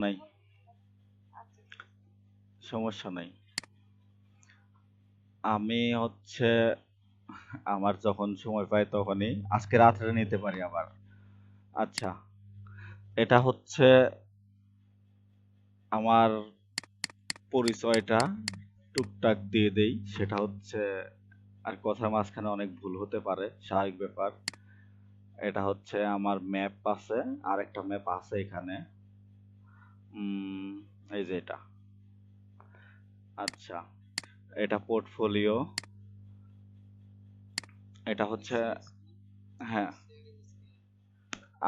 নাই, সমস্যা নাই। আমি আমার যখন সময় পাই তখনই আজকে রাত্রে নিতে পারি আবার। আচ্ছা, এটা আমার পরিচয়টা টুকটাক দিয়ে দেই। সেটা আর কথার মাঝখানে অনেক ভুল হতে পারে, স্বাভাবিক ব্যাপার। এটা আমার ম্যাপ আছে, আর একটা ম্যাপ আছে এখানে। এই যে এটা। আচ্ছা, এটা পোর্টফোলিও। এটা হ্যাঁ,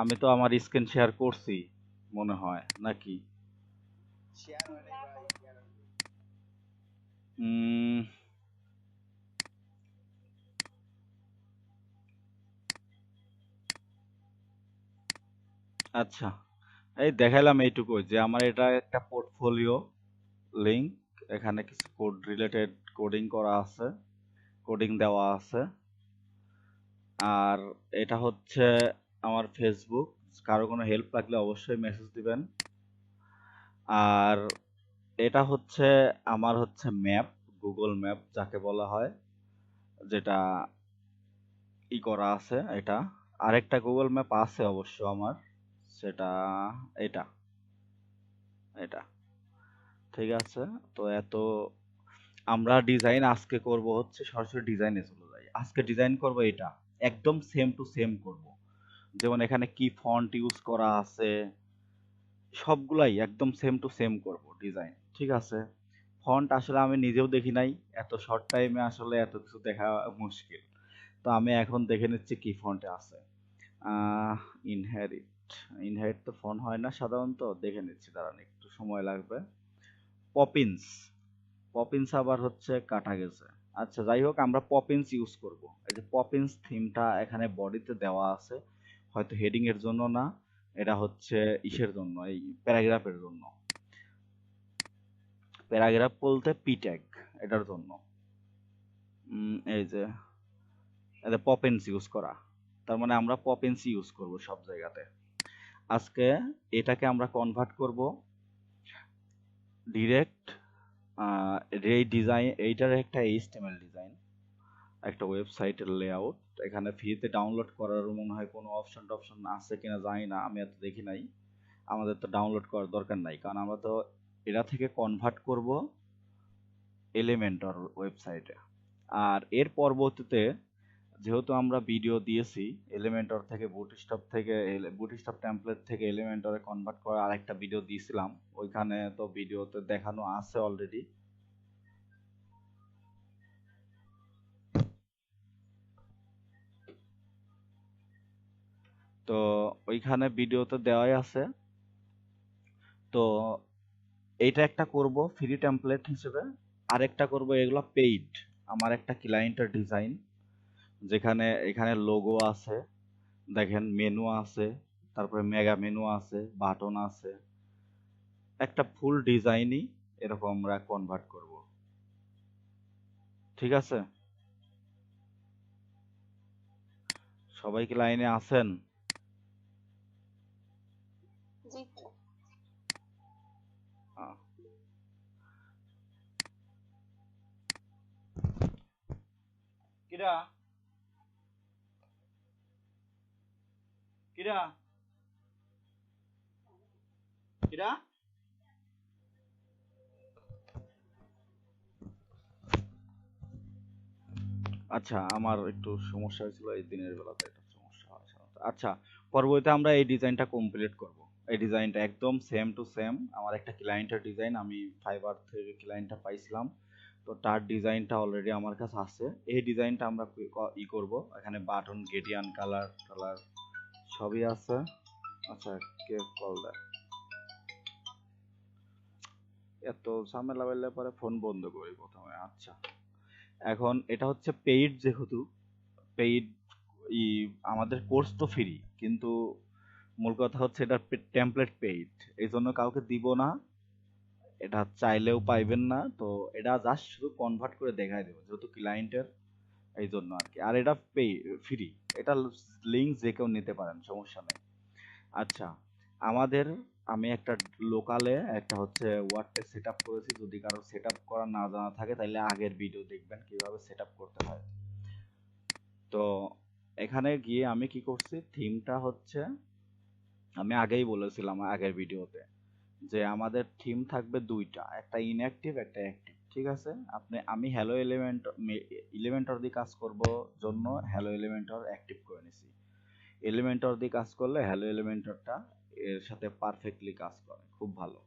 আমি তো আমার স্ক্রিন শেয়ার করছি মনে হয়, নাকি? উম, আচ্ছা, এই দেখাইলাম এইটুকুই যে আমার এটা একটা পোর্টফোলিও লিংক। এখানে কিছু কোড রিলেটেড কোডিং করা আছে, কোডিং দেওয়া আছে। আর এটা আমার ফেসবুক। কারো কোনো হেল্প লাগলে অবশ্যই মেসেজ দিবেন। আর এটা আমার ম্যাপ, গুগল ম্যাপ যাকে বলা হয়, যেটা করা আছে এটা। আরেকটা গুগল ম্যাপ আছে অবশ্য আমার, সেটা এটা এটা ঠিক আছে। তো আমরা ডিজাইন আজকে করব, সরাসরি ডিজাইনে চলে যাই। আজকে ডিজাইন করব এটা একদম সেম টু সেম করব। যেমন এখানে কি ফন্ট ইউজ করা আছে সবগুলাই একদম সেম টু সেম করব ডিজাইন, ঠিক আছে? ফন্ট আসলে আমি নিজেও দেখি নাই, এত শর্ট টাইমে আসলে এত কিছু দেখা মুশকিল। তো আমি এখন দেখে নিচ্ছি কি ফন্টে আছে। আহ ইনহেরিট ইনহেরিট তো ফন্ট হয় না সাধারণত, দেখে নিচ্ছি, দাঁড়ান একটু সময় লাগবে। পপিন্স পপিন্স আবার কাটা গেছে। আচ্ছা, যাই হোক, আমরা পপিন্স ইউজ করব। এই যে পপিন্স থিমটা এখানে বডিতে দেওয়া আছে, হয়তো হেডিং এর জন্য না, এটা ইসের জন্য, এই প্যারাগ্রাফের জন্য। প্যারাগ্রাফ বলতে পি ট্যাগ, এটার জন্য। এই যে এটা পপিন্স ইউজ করা, তার মানে আমরা পপিন্স ইউজ করব সব জায়গাতে। আজকে এটাকে আমরা কনভার্ট করব ডিরেক্ট। এই ডিজাইন, এইটার একটা এইচটিএমএল ডিজাইন, একটা ওয়েবসাইটের লেআউট। এখানে ফ্রিতে ডাউনলোড করার মনে হয় কোনো অপশন আছে কিনা জানি না, আমি এত দেখি নাই। আমাদের তো ডাউনলোড করার দরকার নাই, কারণ আমরা তো এটা থেকে কনভার্ট করব এলিমেন্টর ওয়েবসাইটে। আর এর পরবর্তীতে যেহেতু আমরা ভিডিও দিয়েছি, এলিমেন্টর থেকে বুটস্ট্র্যাপ টেমপ্লেট থেকে এলিমেন্টরে কনভার্ট করা আরেকটা ভিডিও দিয়েছিলাম, ওইখানে তো ভিডিওতে দেখানো আছে অলরেডি। তো ওইখানে ভিডিওতে দেওয়াই আছে। তো এইটা একটা করব ফ্রি টেমপ্লেট হিসেবে, আরেকটা করব এগুলো পেইড। আমার একটা ক্লায়েন্টের ডিজাইন, যেখানে এখানে লোগো আছে, দেখেন মেনু আছে, তারপরে মেগা মেনু আছে, বাটন আছে, একটা ফুল ডিজাইনই এরকম আমরা কনভার্ট করব, ঠিক আছে? সবাই কি লাইনে আছেন? আহ, কিরা কিরা কিরা আচ্ছা, আমার একটু সমস্যা হয়েছিল এই দিনের বেলাতে, একটা সমস্যা হয় সাধারণত। আচ্ছা, পরবর্তীতে আমরা এই ডিজাইনটা কমপ্লিট করব। এই ডিজাইনটা একদম সেম টু সেম আমার একটা ক্লায়েন্টের ডিজাইন, আমি ফাইবার থেকে ক্লায়েন্টটা পাইছিলাম। তো তার ডিজাইনটা অলরেডি আমার কাছে আছে। এই ডিজাইনটা আমরা করব। এখানে বাটন, গেডিয়ান, কালার কালার সবই আছে। আচ্ছা, কে কল দেয়? এত ঝামেলা হইলে পরে ফোন বন্ধ করি প্রথমে। আচ্ছা, এখন এটা পেইড, যেহেতু পেইড, ই আমাদের কোর্স তো ফ্রি, কিন্তু মূল কথা এটা টেমপ্লেট পেইড, এই জন্য কাউকে দিব না, এটা চাইলেও পাইবেন না। তো এটা জাস্ট শুধু কনভার্ট করে দেখাই দেবো, যেহেতু ক্লায়েন্টের, এই জন্য আর কি। আর এটা ফ্রি, এটা লিঙ্ক যে কেউ নিতে পারেন, সমস্যা নেই। আচ্ছা, আমাদের আমি একটা লোকালে একটা হচ্ছে ওয়ার্ডপ্রেস সেটআপ করেছি। যদি কারো সেটআপ করা না জানা থাকে তাহলে আগের ভিডিও দেখবেন কিভাবে সেটআপ করতে হয়। তো এখানে গিয়ে আমি কি করছি, থিমটা হচ্ছে আমি আগেই বলেছিলাম আগের ভিডিওতে যে আমাদের থিম থাকবে দুইটা, একটা ইনঅ্যাক্টিভ একটা অ্যাক্টিভ। ঠিক আছে, আমি হ্যালো এলিমেন্টর দিয়ে কাজ করব জন্য হ্যালো এলিমেন্টর অ্যাক্টিভ করে নিছি। এলিমেন্টর দিয়ে কাজ করলে হ্যালো এলিমেন্টরটা এর সাথে পারফেক্টলি কাজ করে, খুব ভালো।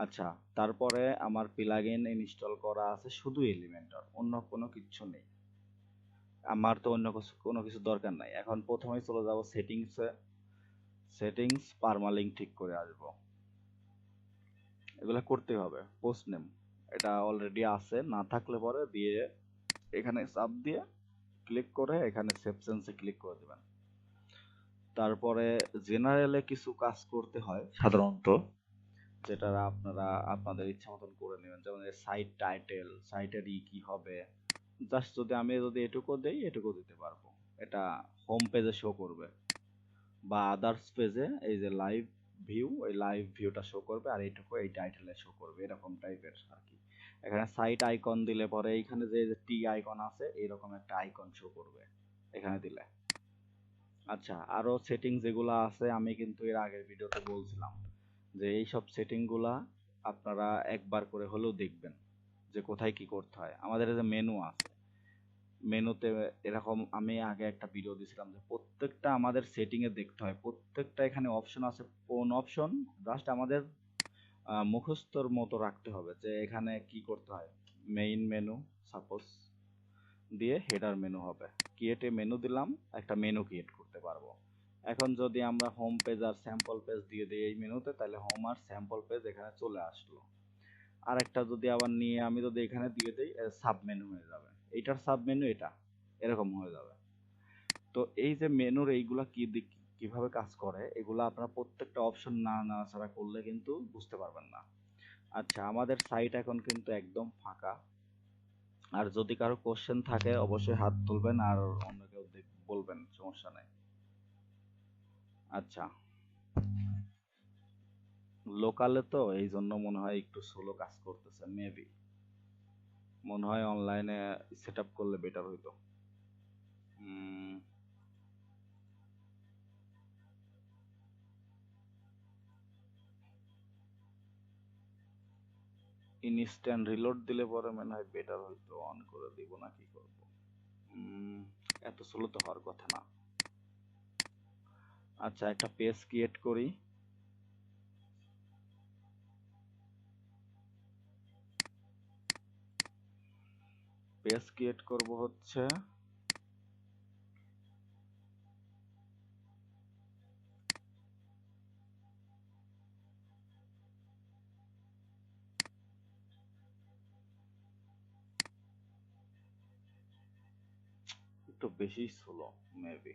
আচ্ছা, তারপরে আমার প্লাগইন ইনস্টল করা আছে শুধু এলিমেন্টর, অন্য কোনো কিছু নেই। আমার তো অন্য কোনো কিছু দরকার নাই। এখন প্রথমেই চলে যাব সেটিংসে। সেটিংস পারমালিঙ্ক ঠিক করে আসবো। এগুলো করতে হবে। পোস্ট নেম এটা অলরেডি আছে, না থাকলে পরে দিয়ে এখানে চাপ দিয়ে ক্লিক করে এখানে সেভ চেঞ্জে ক্লিক করে দেবেন। তারপরে জেনারেলে কিছু কাজ করতে হয় সাধারণত, যেটা আপনারা আপনাদের ইচ্ছা মতন করে নেবেন। যেমন সাইট টাইটেল, সাইটের কি হবে, জাস্ট যদি এটুকু দেই এটুকু দিতে পারবো, এটা হোম পেজে শো করবে, বা আদার্স পেজে এই যে লাইভ ভিউ, এই লাইভ ভিউটা শো করবে, আর এইটুকু এই টাইটেলে শো করবে, এরকম টাইপের আর কি। এখানে সাইট আইকন দিলে পরে এইখানে যে টি আইকন আছে এইরকম একটা আইকন শো করবে এখানে দিলে। আচ্ছা, আরো সেটিং যেগুলো আছে আমি কিন্তু এর আগের ভিডিওতে বলছিলাম যে এই সব সেটিং গুলা আপনারা একবার করে হলেও দেখবেন যে কোথায় কি করতে হয়। আমাদের যে মেনু আছে, মেনুতে এরকম আমি আগে একটা ভিডিও দিয়েছিলাম যে প্রত্যেকটা আমাদের সেটিং এ দেখতে হয়, প্রত্যেকটা এখানে অপশন আছে, কোন অপশন জাস্ট আমাদের মুখস্থর মতো রাখতে হবে যে এখানে কি করতে হয়। মেইন মেনু সাপোজ দিয়ে হেডার মেনু হবে, ক্রিয়েট এ মেনু দিলাম, একটা মেনু ক্রিয়েট করতে পারবো। এখন যদি আমরা হোম পেজ আর স্যাম্পল পেজ দিয়ে দিই এই মেনুতে, তাহলে হোম আর স্যাম্পল পেজ এখানে চলে আসলো। আরেকটা যদি আবার নিয়ে আমি যদি এখানে দিয়ে দিই সাব মেনু হয়ে যাবে, এইটার সাব মেনু এটা এরকম হয়ে যাবে। তো এই যে মেনুর এইগুলা কিভাবে কাজ করে এগুলা আপনারা প্রত্যেকটা অপশন না নাড়াচাড়া করলে কিন্তু বুঝতে পারবেন না। আচ্ছা, আমাদের সাইট এখন কিন্তু একদম ফাঁকা। আর যদি কারো কোশ্চেন থাকে অবশ্যই হাত তুলবেন, আর অন্য কেউ বলবেন, সমস্যা নাই। আচ্ছা, লোকালে তো এই জন্য মনে হয় একটু স্লো কাজ করতেছে, মেবি মনে হয় অনলাইনে সেট আপ করলে বেটার হইতো। ইনস্ট্যান্ট রিলোড দিলে পরে মনে হয় বেটার হইতো, অন করে দিব না কি করব। উম, এত স্লো তো হওয়ার কথা না। আচ্ছা, একটা পেজ ক্রিয়েট করি। পেজ ক্রিয়েট করব হচ্ছে একটু বেশি স্লো মেবি।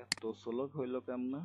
এত স্লো হইলো কেমনে?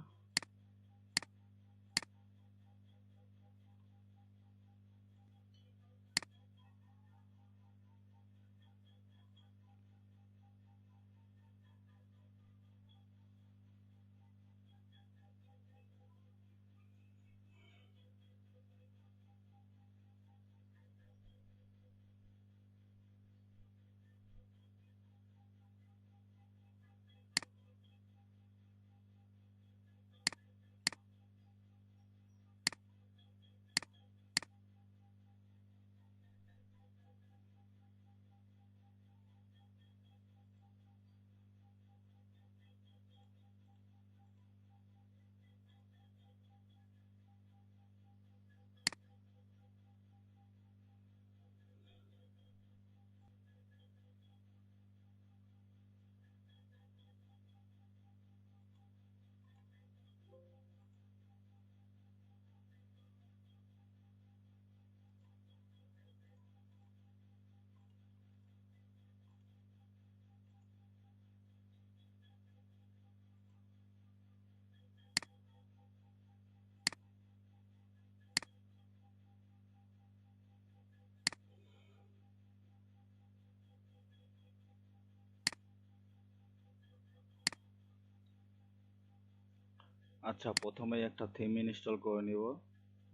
আচ্ছা, প্রথমেই একটা থিম ইনস্টল করে নিব,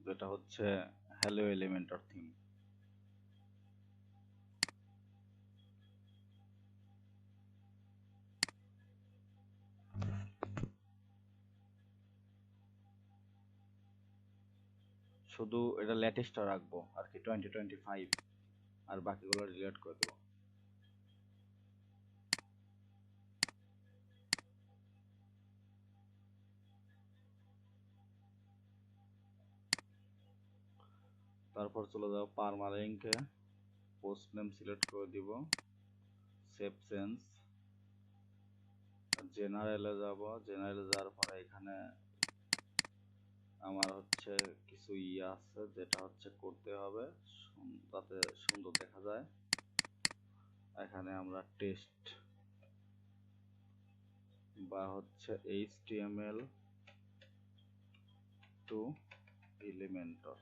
যেটা হচ্ছে হ্যালো এলিমেন্টর থিম। শুধু এটা লেটেস্টটা রাখবো আর কি, 2025, আর বাকিগুলো ডিলিট করে দেবো। তারপর চলে যাবো পারমালিঙ্কে, পোস্ট নেম সিলেক্ট করে দিব, সেভ চেঞ্জ, জেনারেলে যাব। জেনারেলে যাওয়ার পরে এখানে আমার হচ্ছে কিছু আছে যেটা হচ্ছে করতে হবে যাতে সুন্দর দেখা যায়। এখানে আমরা টেক্সট বা হচ্ছে HTML টু এলিমেন্টর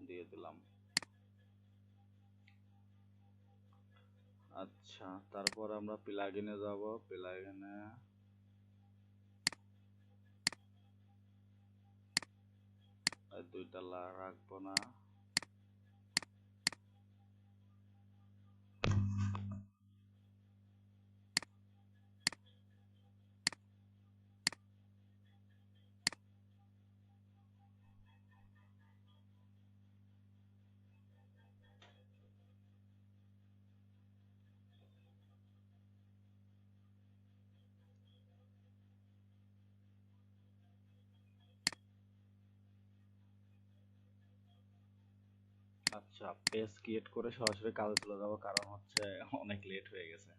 দিয়ে দিলাম। আচ্ছা, তারপর আমরা প্লাগইনে যাব। প্লাগইনে দুইটা রাখবো না। আচ্ছা, পেজ ক্রিয়েট করে সরাসরি কাজে চলে যাব, কারণ হচ্ছে অনেক লেট হয়ে গেছে।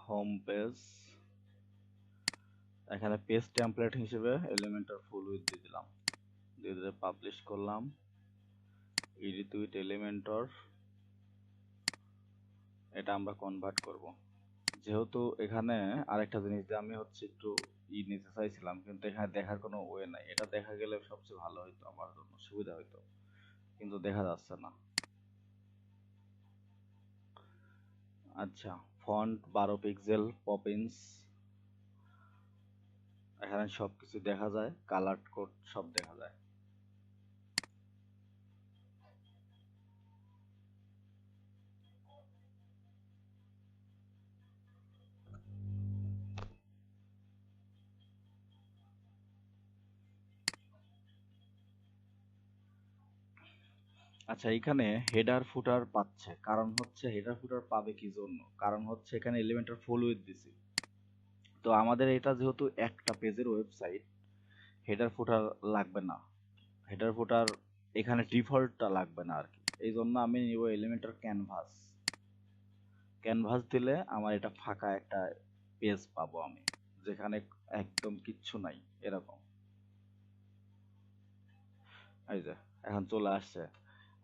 হোম পেজ, এখানে পেজ টেমপ্লেট হিসেবে এলিমেন্টর ফুল উইথ দিয়ে দিলাম, দিয়ে দিয়ে পাবলিশ করলাম। এডিট উইথ এলিমেন্টর, এটা আমরা কনভার্ট করব। যেহেতু এখানে আরেকটা জিনিস যে আমি হচ্ছে একটু নিতে চাইছিলাম, কিন্তু এখানে দেখার কোনো ওয়ে নাই। এটা দেখা গেলে সবচেয়ে ভালো হইতো, আমার জন্য সুবিধা হইতো, কিন্তু দেখা যাচ্ছে না। আচ্ছা, ফন্ট 12 পিক্সেল, পপিন্স, এখানে সবকিছু দেখা যায়, কালার কোড সব দেখা যায়। আচ্ছা, এখানে হেডার ফুটার পাচ্ছে, কারণ হচ্ছে হেডার ফুটার পাবে কি জন্য, কারণ হচ্ছে এখানে এলিমেন্টর ফুল উইথ দিছি। তো আমাদের এটা যেহেতু একটা পেজের ওয়েবসাইট, হেডার ফুটার লাগবে না। হেডার ফুটার এখানে ডিফল্টটা লাগবে না আর কি। এই জন্য আমি নিব এলিমেন্টর ক্যানভাস। ক্যানভাস দিলে আমার এটা ফাঁকা একটা পেজ পাবো আমি, যেখানে একদম কিচ্ছু নাই এরকম। এই যে এখন চলে আসছে।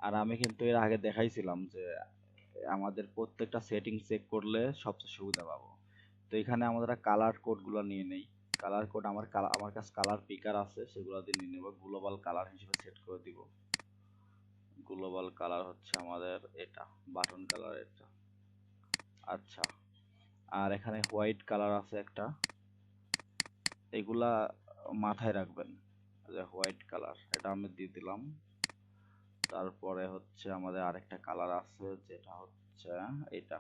আর আমি কিন্তু এর আগে দেখাইছিলাম যে আমাদের প্রত্যেকটা সেটিং চেক করলে সবচেয়ে সুবিধা পাবো। তো এখানে আমাদের কালার কোডগুলো নিয়ে নেই। কালার কোড আমার কাছে কালার পিকার আছে, সেগুলো দিয়ে নিয়ে নেব। গ্লোবাল কালার হিসেবে সেট করে দিব। গ্লোবাল কালার হচ্ছে আমাদের এটা, বাটন কালার এটা। আচ্ছা, আর এখানে হোয়াইট কালার আছে একটা, এগুলা মাথায় রাখবেন যে হোয়াইট কালার, এটা আমি দিয়ে দিলাম। তারপরে হচ্ছে আমাদের আরেকটা কালার আছে, যেটা হচ্ছে এটা,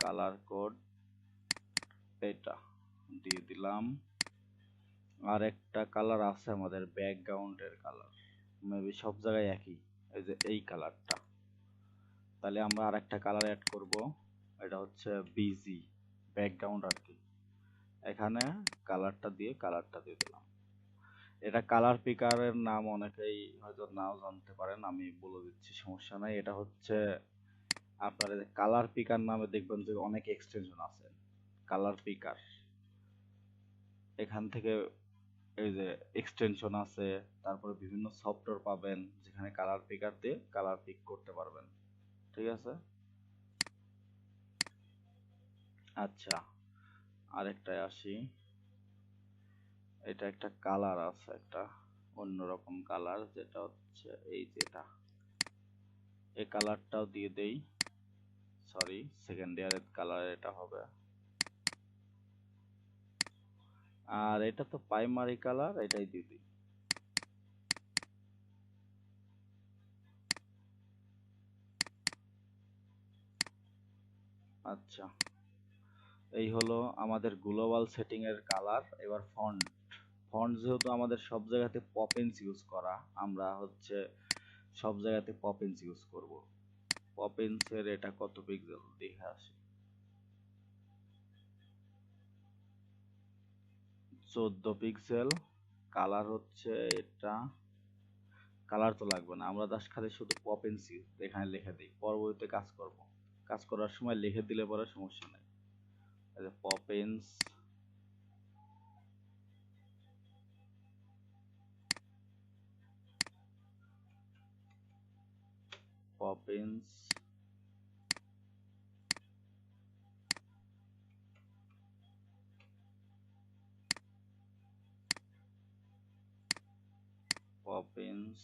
কালার কোড এটা দিয়ে দিলাম। আর একটা কালার আছে আমাদের ব্যাকগ্রাউন্ডের কালার, মেবি সব জায়গায় একই, এই যে এই কালারটা। তাহলে আমরা আরেকটা কালার অ্যাড করব, এটা হচ্ছে বিজি ব্যাকগ্রাউন্ড আর কি। এখানে কালারটা দিয়ে দিলাম। এটা কালার পিকারের নাম অনেকেই হয়তো নাও জানতে পারেন, আমি বলে দিচ্ছি, সমস্যা নাই। এটা হচ্ছে আপনার কালার পিকার নামে দেখবেন যে অনেক এক্সটেনশন আছে, কালার পিকার, এখান থেকে এই যে এক্সটেনশন আছে, তারপরে বিভিন্ন সফটওয়্যার পাবেন যেখানে কালার পিকার দিয়ে কালার পিক করতে পারবেন। ঠিক আছে। আচ্ছা, আরেকটায় আসি। এটা একটা কালার আছে, একটা অন্যরকম কালার, যেটা হচ্ছে যেটা এই কালারটাও দিয়ে দেই। সরি, সেকেন্ড ইয়ারের কালার এটা হবে। আর এটা তো প্রাইমারি কালার, এটাই দিয়ে দিই। আচ্ছা, এই হলো আমাদের গ্লোবাল সেটিং এর কালার। এবার ফন্ট। ফন্ট যেহেতু আমাদের সব জায়গাতে পপিন্স ইউজ করা, আমরা হচ্ছে সব জায়গাতে পপিন্স ইউজ করব। পপিন্স এর এটা কত পিক্সেল দেখে আসি। 14 পিক্সেল। কালার হচ্ছে এটা, কালার তো লাগবে না, আমরা জাস্ট খালি শুধু পপিন্স এখানে লিখে দিই, পরবর্তীতে কাজ করব। কাজ করার সময় লিখে দিলে পরে সমস্যা নেই। পপিন্স, পপিন্স পপিন্স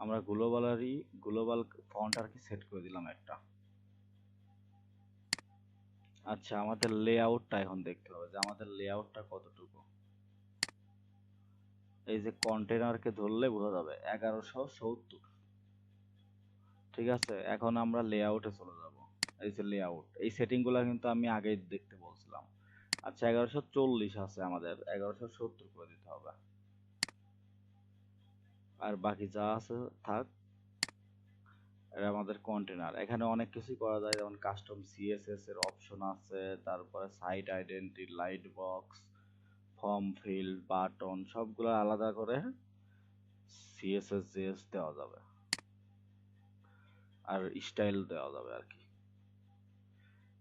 আমরা গ্লোবাল ফন্ট আর কি সেট করে দিলাম একটা। আচ্ছা, আমাদের লেআউটটা এখন দেখতে হবে যে আমাদের লেআউটটা কতটুকু। এই যে কন্টেনারকে ধরলে বোঝা যাবে 1170। ঠিক আছে, এখন আমরা লেআউটে চলে যাব। এই যে লেআউট, এই সেটিং গুলা কিন্তু আমি আগেই দেখতে বলছিলাম। আচ্ছা, 1140 আছে, আমাদের 1170 করে দিতে হবে। আর বাকি যা আছে থাক। এটা আমাদের কন্টেনার, এখানে অনেক কিছুই করা যায়, যেমন কাস্টম সিএসএস এর অপশন আছে, তারপরে site identity, light box, form field, button, সবগুলো আলাদা করে সিএসএস জেএস দেওয়া যাবে, আর স্টাইল দেওয়া যাবে আর কি।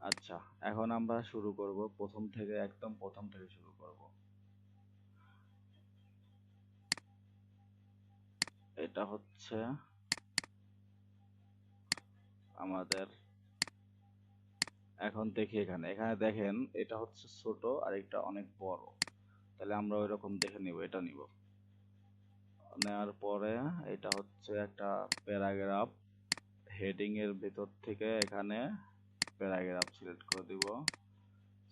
আচ্ছা, এখন আমরা শুরু করব প্রথম থেকে, একদম প্রথম থেকে শুরু করব। এটা হচ্ছে আমাদের, এখন দেখি এখানে এখানে দেখেন, এটা হচ্ছে ছোট আর এটা অনেক বড়, তাহলে আমরা ওই রকম দেখে নিব, এটা নিব। নেওয়ার পরে এটা হচ্ছে একটা প্যারাগ্রাফ, হেডিং এর ভিতর থেকে এখানে প্যারাগ্রাফ সিলেক্ট করে দিব।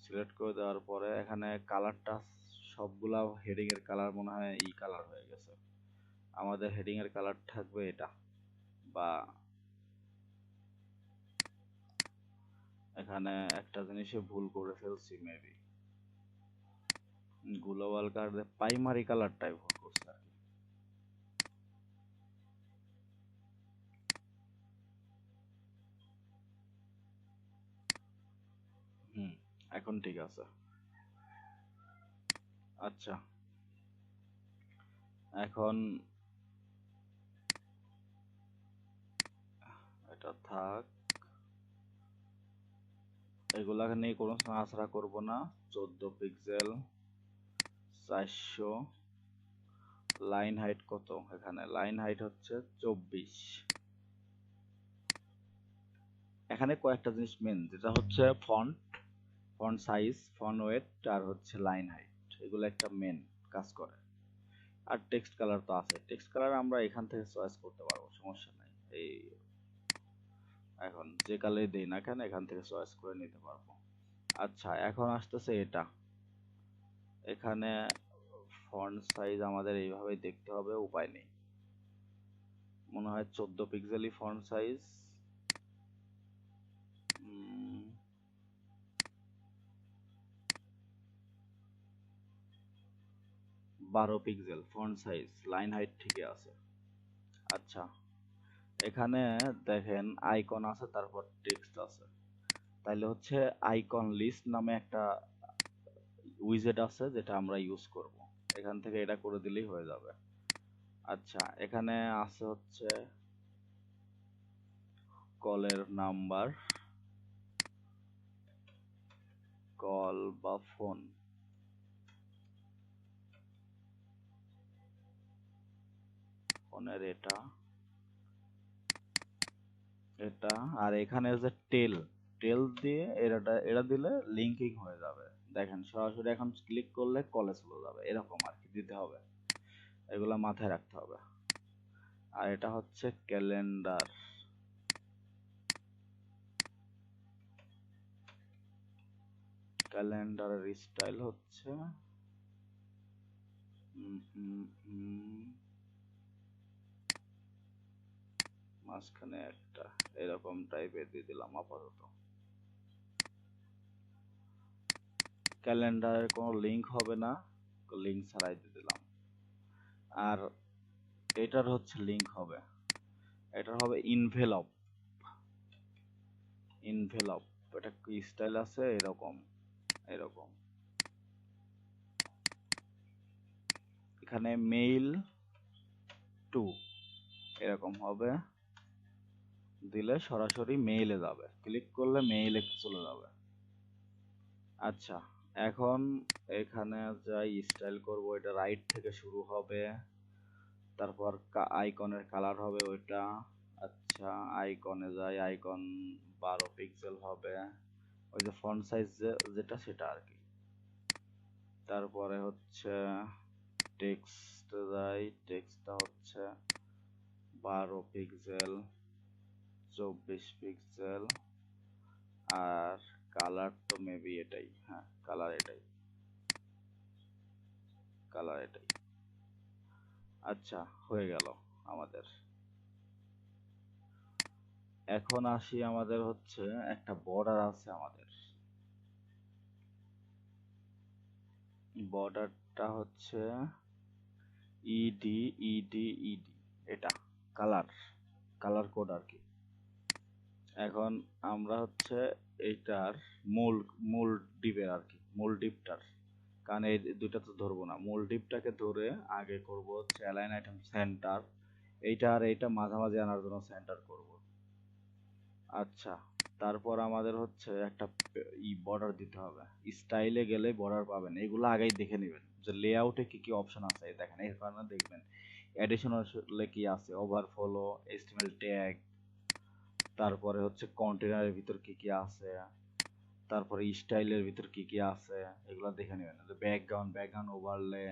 সিলেক্ট করে দেওয়ার পরে এখানে কালারটা, সবগুলা হেডিং এর কালার মনে হয় এই কালার হয়ে গেছে। আমাদের হেডিং এর কালার থাকবে এটা, বা এখানে একটা জিনিসে ভুল করে ফেলছি মেবি, গ্লোবাল কালার প্রাইমারি কালারটাই ভুল করছে আর কি। হুম, এখন ঠিক আছে। আচ্ছা, এখন এটা থাক, এগুলা নিয়ে কোনো নাড়াচাড়া করব না। 14 পিক্সেল, 400। লাইন হাইট কত, এখানে লাইন হাইট হচ্ছে 24। এখানে কয়েকটা জিনিস মেন, যেটা হচ্ছে font, font size, font weight, আর হচ্ছে লাইন হাইট, এগুলো একটা মেন কাজ করে। আর টেক্সট কালার তো আছে, টেক্সট কালার আমরা এখান থেকে চয়েস করতে পারবো, সমস্যা নাই। এই এখন যে কালারই দেই না কেন, এখান থেকে চয়েস করে নিতে পারবো। আচ্ছা, এখন আসতেছে এটা, এখানে ফন্ট সাইজ আমাদের এইভাবে দেখতে হবে, উপায় নেই। মনে হয় 14 পিক্সেলই font size. 12 pixel font size, line height ঠিকই আছে। আচ্ছা, এখানে দেখেন আইকন আছে, তারপর টেক্সট আছে, তাইলে হচ্ছে আইকন লিস্ট নামে একটা উইজেট আছে, যেটা আমরা ইউজ করব। এখান থেকে এটা করে দিলেই হয়ে যাবে। আচ্ছা, এখানে আছে হচ্ছে কলের নাম্বার, কল বা ফোন, ফোনের এটা, এটা। আর এখানে যে টেল, টেল দিয়ে এটা দিলে লিঙ্কিং হয়ে যাবে। দেখেন সরাসরি এখন ক্লিক করলে কলে চলে যাবে, এরকম আর কি দিতে হবে। এগুলা মাথায় রাখতে হবে। আর এটা হচ্ছে ক্যালেন্ডার। ক্যালেন্ডারের স্টাইল হচ্ছে মাঝখানে একটা এরকম টাইপের দিয়ে দিলাম আপাতত। ক্যালেন্ডারের কোনো লিঙ্ক হবে না, লিঙ্ক ছাড়াই দিয়ে দিলাম। আর এটার হচ্ছে লিঙ্ক হবে, এটার হবে ইনভেলপ। ইনভেলপ এটা কি স্টাইল আছে এরকম, এরকম। এখানে মেইল টু এরকম হবে, দিলে সরাসরি মেইলে যাবে, ক্লিক করলে মেইলে চলে যাবে। আচ্ছা, এখন এখানে যাই স্টাইল করব, এটা রাইট থেকে শুরু হবে, তারপর আইকনের কালার হবে ওইটা। আচ্ছা, আইকনে যাই, আইকন 12 পিক্সেল হবে, ওই যে ফন্ট সাইজ যেটা সেটা আর কি। তারপরে হচ্ছে টেক্সট যাই, টেক্সটটা হচ্ছে 12 পিক্সেল 24 পিক্সেল। আর কালার তো মেবি এটাই, হ্যাঁ কালার এটাই, কালার এটাই। আচ্ছা, হয়ে গেল আমাদের। এখন আসি, আমাদের হচ্ছে একটা বর্ডার আছে আমাদের। বর্ডারটা হচ্ছে ইডি ইডি ইডি, এটা কালার, কালার কোড আর কি। এখন আমরা হচ্ছে এইটার মূল মূল ডিপের আর কি, মূল ডিপটার, কারণ এই দুইটা তো ধরবো না, মূল ডিপটাকে ধরে আগে করব হচ্ছে অ্যালাইন আইটেম সেন্টার, এইটা আর এইটা মাঝামাঝি আনার জন্য সেন্টার করব। আচ্ছা, তারপর আমাদের হচ্ছে একটা বর্ডার দিতে হবে। স্টাইলে গেলে বর্ডার পাবেন, এগুলো আগেই দেখে নেবেন যে লেআউটে কি কি অপশন আছে। এই দেখেন, এর কারণে দেখবেন অ্যাডিশনালে কি আছে, ওভারফ্লো, এস্টিমেল ট্যাগ, তারপরে হচ্ছে কন্টেনারের ভিতর কি কি আছে, তারপরে স্টাইলের ভিতর কি কি আছে, এগুলো দেখে নেবেন। ব্যাকগ্রাউন্ড, ব্যাকগ্রাউন্ড ওভারলে,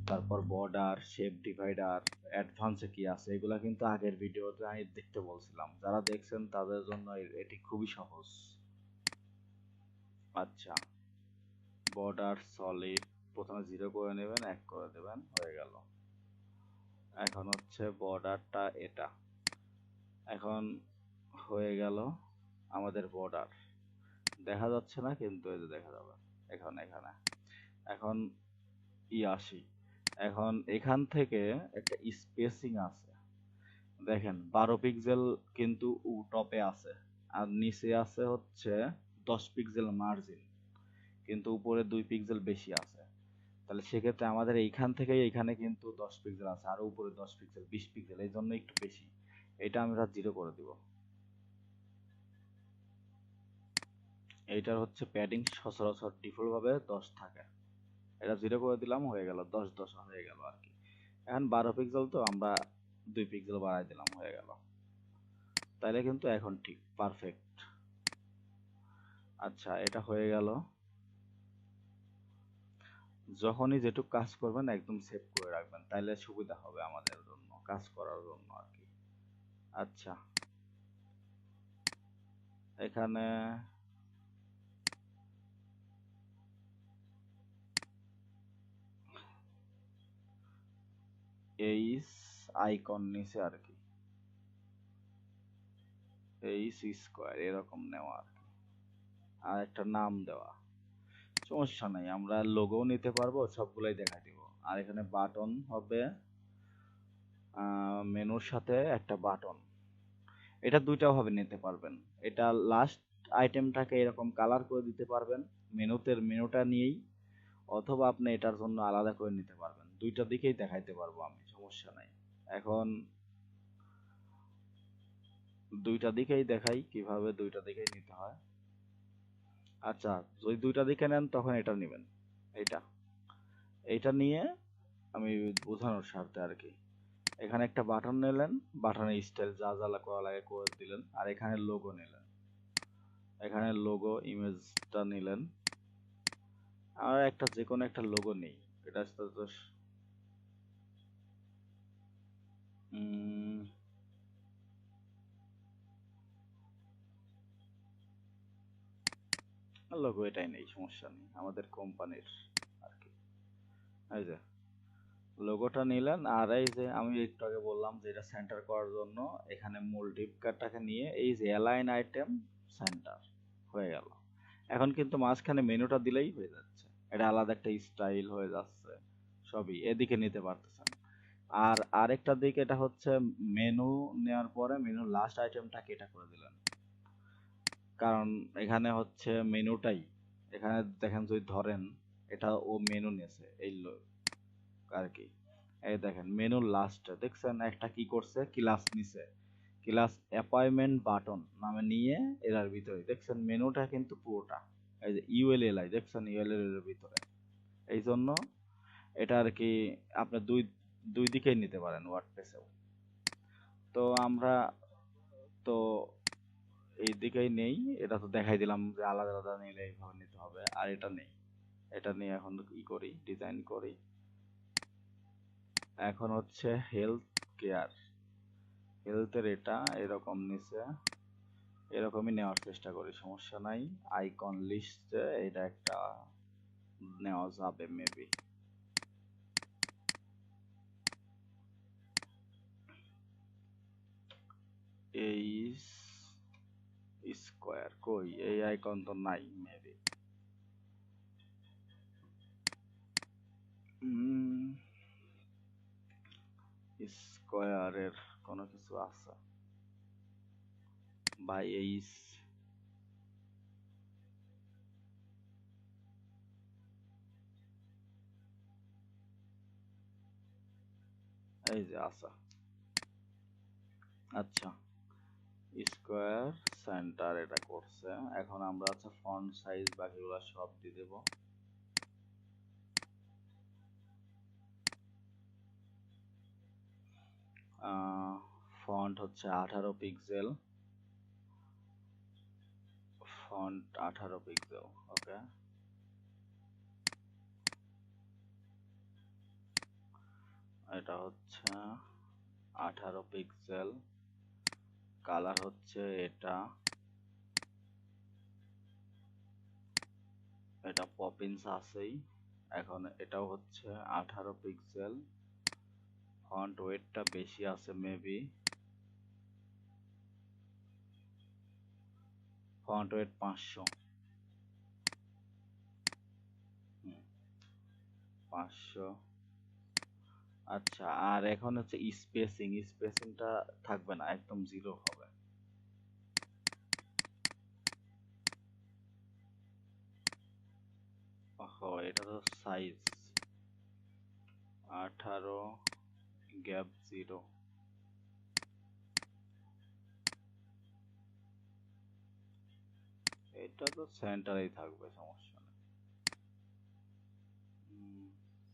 তারপর বর্ডার, শেপ ডিভাইডার, অ্যাডভান্সে কি আছে, এগুলা কিন্তু আগের ভিডিওতে আমি দেখতে বলছিলাম, যারা দেখছেন তাদের জন্য এটি খুবই সহজ। আচ্ছা, বর্ডার সলিড প্রথমে 0 করে নেবেন, 1 করে দেবেন, হয়ে গেল। এখন হচ্ছে বর্ডারটা এটা, এখন হয়ে গেল আমাদের বর্ডার। দেখা যাচ্ছে না কিন্তু এই যে দেখা যাবে এখন, এখানে এখন আসি। এখন এখান থেকে একটা স্পেসিং আছে, দেখেন 12 পিক্সেল কিন্তু টপে আছে, আর নিচে আছে হচ্ছে 10 পিক্সেল মার্জিন, কিন্তু উপরে 2 পিক্সেল বেশি আছে। তাহলে সেক্ষেত্রে আমাদের এইখান থেকে এইখানে কিন্তু 10 পিক্সেল আছে, আর উপরে 10 পিক্সেল 20 পিক্সেল, এই জন্য একটু বেশি। এটা আমরা 0 করে দিব। এইটার হচ্ছে প্যাডিং সচরাচর ডিফল্ট ভাবে 10 থাকে, এটা 0 করে দিলাম, হয়ে গেল 10 10 হয়ে গেল আর কি। এখন 12 পিক্সেল তো আমরা 2 পিক্সেল বাড়াই দিলাম, হয়ে গেল। তাইলে কিন্তু এখন ঠিক পারফেক্ট। আচ্ছা, এটা হয়ে গেল। যখনই যেটুক কাজ করবেন একদম সেভ করে রাখবেন, তাইলে সুবিধা হবে আমাদের জন্য কাজ করার জন্য আর কি। আচ্ছা, এখানে এইচ আইকন নিচে আর কি, এইচ স্কোয়ার এরকম নেওয়া আর কি, আর একটা নাম দেওয়া, সমস্যা নাই, আমরা লোগো নিতে পারবো, সবগুলাই দেখা দিব। আর এখানে বাটন হবে, মেনুর সাথে একটা বাটন, এটা দুইটা ভাবে নিতে পারবেন। এটা লাস্ট আইটেমটাকে এরকম কালার করে দিতে পারবেন মেনুটা নিয়েই, অথবা আপনি এটার জন্য আলাদা করে নিতে পারবেন। দুইটা দিকেই দেখাইতে পারবো আমি, সমস্যা নাই। এখন দুইটা দিকেই দেখাই কিভাবে দুইটা দিকেই নিতে হয়। আচ্ছা, যদি দুইটা দিকে নেন তখন এটা নেবেন, এইটা এইটা নিয়ে আমি বোঝানোর স্বার্থে আর কি। এখানে একটা বাটন নিলেন, বাটনের স্টাইল যা যা করা লাগে করে দিলেন, আর এখানে লোগো নিলেন, এখানে লোগো ইমেজটা নিলেন, আর একটা যে কোনো একটা লোগো নেই, এটা তো লোগো এটাই নেই, সমস্যা নেই, আমাদের কোম্পানির আর কি। এই যে লোগোটা নিলেন, আর এই যে আমি একটু আগে বললাম যে এটা সেন্টার করার জন্য এখানে মূল ডিপ কাটটাকে নিয়ে এই যে অ্যালাইন আইটেম সেন্টার হয়ে গেল। এখন কিন্তু মাঝখানে মেনুটা দিলেই হয়ে যাচ্ছে, এটা আলাদা একটা স্টাইল হয়ে যাচ্ছে, সবই এদিকে নিতে পারতেছেন। আর আরেকটা দিক, এটা হচ্ছে মেনু নেওয়ার পরে মেনু লাস্ট আইটেমটাকে এটা করে দিলেন, কারণ এখানে হচ্ছে মেনুটাই, এখানে দেখেন যদি ধরেন এটা ও মেনু নিয়েছে এই আর কি, এই দেখেন মেনুর লাস্টে দেখছেন একটা কি করছে, ক্লাস নিছে, ক্লাস অ্যাপয়েন্টমেন্ট বাটন নামে নিয়ে এর ভিতরে দেখছেন মেনুটা কিন্তু পুরোটা এই যে ইউএলএলআই দেখছেন, ইউএলএল এর ভিতরে। এই জন্য এটা আর কি আপনি দুই দুই দিকেই নিতে পারেন ওয়ার্ডপ্রেসেও। তো আমরা তো এই দিকেই নেই, এটা তো দেখাই দিলাম যে আলাদা আলাদা নিলে এইভাবে নিতে হবে, আর এটা নেই, এটা নিয়ে এখন কি করি, ডিজাইন করি। এখন হচ্ছে হেলথ কেয়ার, হেলথের এটা এরকম নিচে এরকমই নেওয়ার চেষ্টা করি, সমস্যা নাই। আইকন লিস্টে এটা একটা নেওয়া যাবে মেবি। এই স্কোয়ার কই, এই আইকন তো নাই মেবি। স্কোয়ারের কোনো কিছু আছে ভাই? এই যে আছে, আচ্ছা স্কোয়ার সেন্টার এটা করছে। এখন আমরা আচ্ছা ফন্ট সাইজ বাকিগুলো সব দিয়ে দেব। ফন্ট হচ্ছে 18 পিক্সেল, ফন্ট 18 পিক্সেল, ওকে। এটা হচ্ছে 18 পিক্সেল, কালার হচ্ছে এটা, এটা পপিন্স আছেই। এখন এটাও হচ্ছে 18 পিক্সেল, ফন্ট ওয়েটটা বেশি আছে মেবি, ফন্ট ওয়েট 500, 500। আচ্ছা আর এখন হচ্ছে স্পেসিং, স্পেসিংটা থাকবে না, একদম জিরো হবে। ওহো, এটা তো সাইজ 18 গ্যাপ 0, এটা তো সেন্টারেই থাকবে, সমস্যা নেই।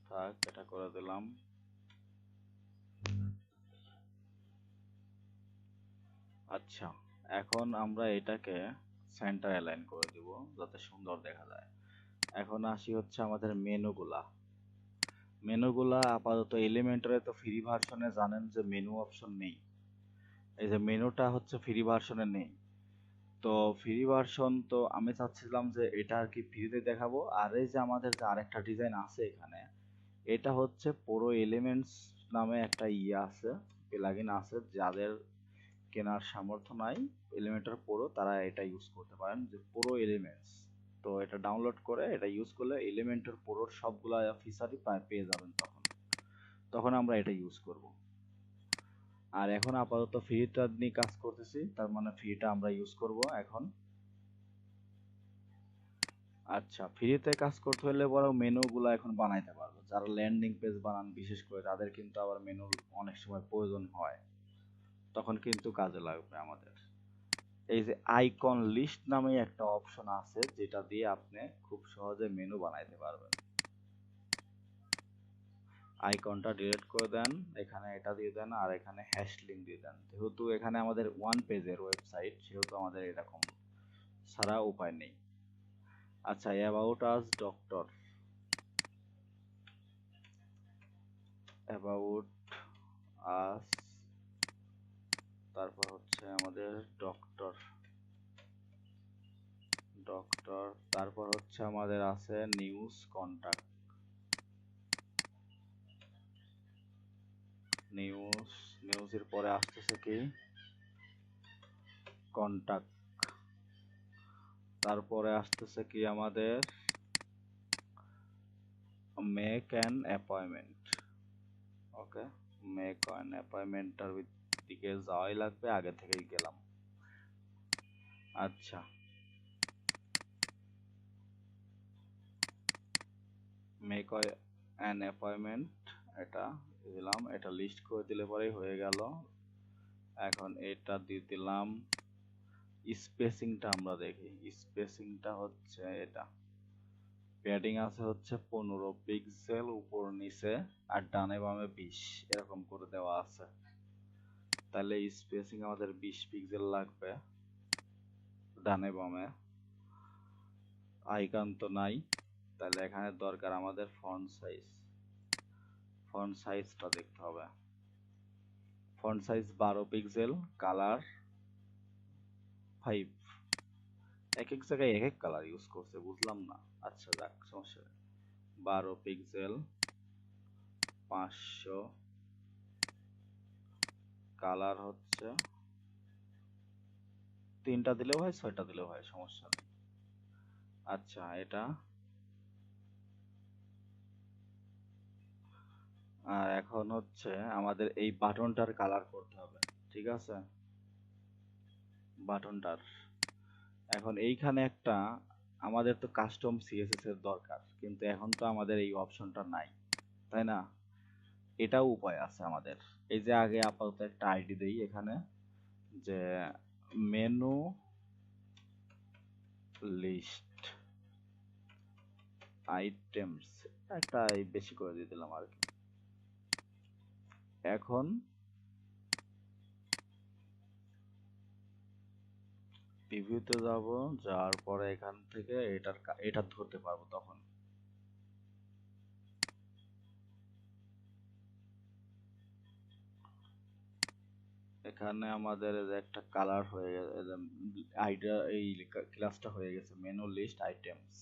থাক, এটা করে দিলাম। আচ্ছা এখন আমরা এটাকে সেন্টার অ্যালাইন করে দিব যাতে সুন্দর দেখা যায়। এখন আসি হচ্ছে আমাদের মেনুগুলা। মেনুগুলা আপাতত এলিমেন্টরে তো ফ্রি ভার্সনে জানেন যে মেনু অপশন নেই, এই যে মেনুটা হচ্ছে ফ্রি ভার্সনে নেই। তো ফ্রি ভার্সন তো আমি চাচ্ছিলাম যে এটা আর কি ফ্রিতে দেখাবো। আর এই যে আমাদের যে আরেকটা ডিজাইন আছে এখানে, এটা হচ্ছে পুরো এলিমেন্টস নামে একটা ইয়ে আছে, প্লাগইন আছে, যাদের কেনার সামর্থ্য নাই এলিমেন্টর পুরো, তারা এটা ইউজ করতে পারেন, যে পুরো এলিমেন্টস। তো এটা ডাউনলোড করে এটা ইউজ করলে এলিমেন্টর পুরোর সবগুলা ফিচারই পেয়ে যাবেন তখন, তখন আমরা এটা ইউজ করব। আর এখন আপাতত ফ্রিটা নিয়ে কাজ করতেছি, তার মানে ফ্রিটা আমরা ইউজ করব এখন। আচ্ছা ফ্রিতে কাজ করতে হলে বড় মেনুগুলো এখন বানাইতে পারবো, যারা ল্যান্ডিং পেজ বানান বিশেষ করে তাদের কিন্তু আবার মেনুর অনেক সময় প্রয়োজন হয়, তখন কিন্তু কাজে লাগবে আমাদের। এই যে আইকন লিস্ট নামে একটা অপশন আছে, যেটা দিয়ে আপনি খুব সহজে মেনু বানাইতে পারবেন। আইকনটা ডিলিট করে দেন, এখানে এটা দিয়ে দেন, আর এখানে হ্যাশ লিঙ্ক দিয়ে দেন। যেহেতু এখানে আমাদের ওয়ান পেজের ওয়েবসাইট, সেহেতু আমাদের এরকম ছাড়া উপায় নেই। আচ্ছা, about us doctor, about us, তারপর হচ্ছে আমাদের ডক্টর, তারপর হচ্ছে আমাদের আছে নিউজ কন্টাক্ট, নিউজের পরে আসতেছে কি কন্টাক্ট, তারপরে আসতেছে কি আমাদের make an appointment. Okay, make an অ্যাপয়েন্টমেন্টটার দিকে যাওয়াই লাগবে, আগে থেকেই গেলাম। আচ্ছা, মেক অ্যান অ্যাপয়েন্টমেন্ট এটা দিলাম, এটা লিস্ট করে দিলে পরেই হয়ে গেল। এখন এটা দিয়ে দিলাম। স্পেসিংটা আমরা দেখি, স্পেসিংটা হচ্ছে এটা, প্যাডিং আছে হচ্ছে 15 পিক্সেল উপর নিচে, আর ডানে বামে 20 এরকম করে দেওয়া আছে। তাহলে স্পেসিং আমাদের 20 পিক্সেল লাগবে ডানে বামে। আইকন তো নাই, তাহলে এখানে দরকার আমাদের ফন্ট সাইজ, ফন্ট সাইজটা দেখতে হবে। Font size 12 pixel, colour 5। এক এক জায়গায় এক এক কালার ইউজ করছে, বুঝলাম না। আচ্ছা যাক, সমস্যা নেই। 12 পিক্সেল 500, কালার হচ্ছে 3টা দিলেও হয় 6টা দিলেও হয়, সমস্যা নেই। আচ্ছা, এটা আর এখন হচ্ছে আমাদের এই বাটনটার কালার করতে হবে, ঠিক আছে? বাটনটার এখন এইখানে একটা, আমাদের তো কাস্টম সিএসএস এর দরকার, কিন্তু এখন তো আমাদের এই অপশনটা নাই, তাই না? এটাও উপায় আছে আমাদের। এই যে আগে আপাতত একটা আইডি দেই এখানে, যে মেনু লিস্ট আইটেমস, একটা বেশি করে দিয়ে দিলাম আর কি। এখন প্রিভিউতে যাব, যাওয়ার পরে এখান থেকে এটা ধরতে পারবো তখন। এখানে আমাদের এই যে একটা কালার হয়ে গেছে, আইডিয়া এই ক্লাসটা হয়ে গেছে মেনু লিস্ট আইটেমস।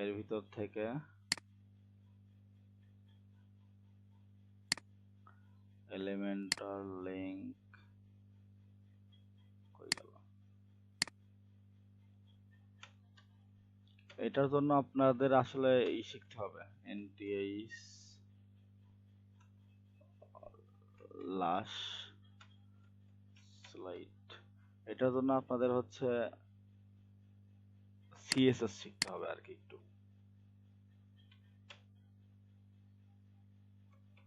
এর ভিতর থেকে এলিমেন্টাল লিংক কই গেল? এটার জন্য আপনাদের আসলে শিখতে হবে এনটিএইচ লাশ স্লাইড। এটার জন্য আপনাদের হচ্ছে সিএসএস শিখতে হবে আর কি একটু।